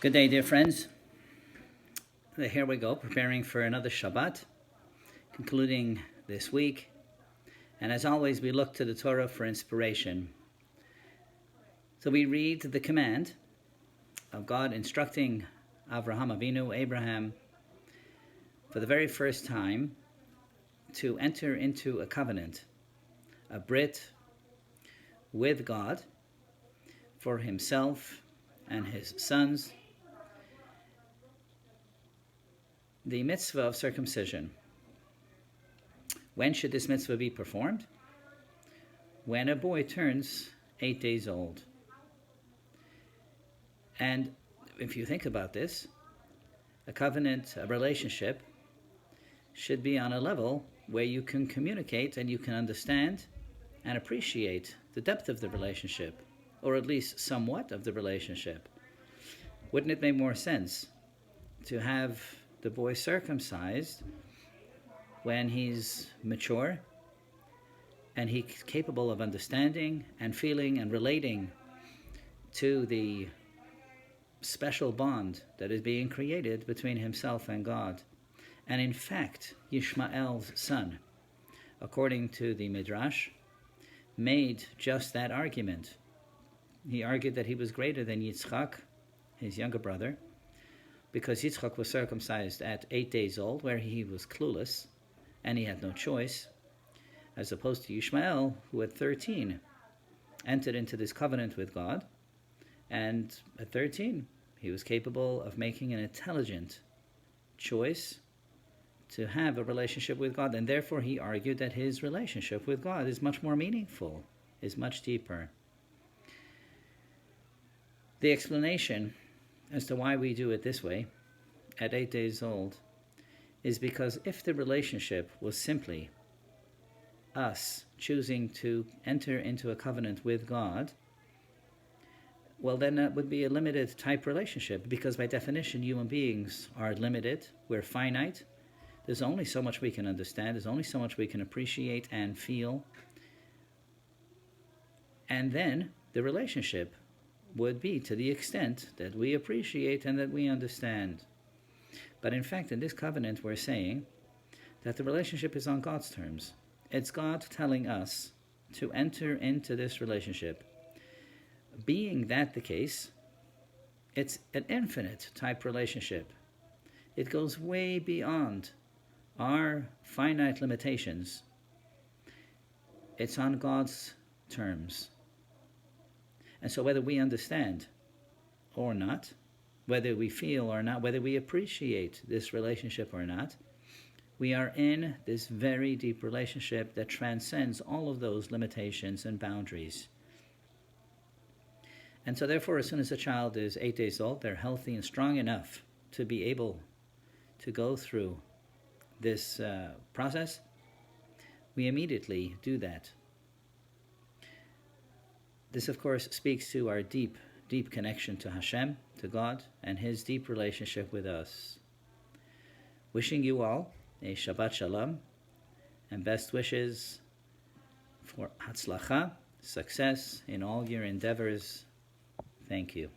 Good day, dear friends. Here we go, preparing for another Shabbat, concluding this week. And as always, we look to the Torah for inspiration. So we read the command of God instructing Avraham Avinu, Abraham, for the very first time to enter into a covenant, a brit, with God for himself and his sons, the mitzvah of circumcision. When should this mitzvah be performed? When a boy turns 8 days old. And if you think about this, a covenant, a relationship, should be on a level where you can communicate and you can understand and appreciate the depth of the relationship, or at least somewhat of the relationship. Wouldn't it make more sense to have the boy circumcised when he's mature and he's capable of understanding and feeling and relating to the special bond that is being created between himself and God? And in fact, Yishmael's son, according to the Midrash, made just that argument. He argued that he was greater than Yitzchak, his younger brother, because Yitzchak was circumcised at 8 days old, where he was clueless, and he had no choice, as opposed to Yishmael, who at 13 entered into this covenant with God, and at 13 he was capable of making an intelligent choice to have a relationship with God, and therefore he argued that his relationship with God is much more meaningful, is much deeper. The explanation as to why we do it this way, at 8 days old, is because if the relationship was simply us choosing to enter into a covenant with God, well, then that would be a limited type relationship, because by definition human beings are limited, we're finite, there's only so much we can understand, there's only so much we can appreciate and feel, and then the relationship would be to the extent that we appreciate and that we understand. But in fact, in this covenant, we're saying that the relationship is on God's terms. It's God telling us to enter into this relationship. Being that the case, it's an infinite type relationship. It goes way beyond our finite limitations. It's on God's terms. And so whether we understand or not, whether we feel or not, whether we appreciate this relationship or not, we are in this very deep relationship that transcends all of those limitations and boundaries. And so therefore, as soon as a child is 8 days old, they're healthy and strong enough to be able to go through this process, we immediately do that. This, of course, speaks to our deep, deep connection to Hashem, to God, and His deep relationship with us. Wishing you all a Shabbat Shalom, and best wishes for Hatzlacha, success in all your endeavors. Thank you.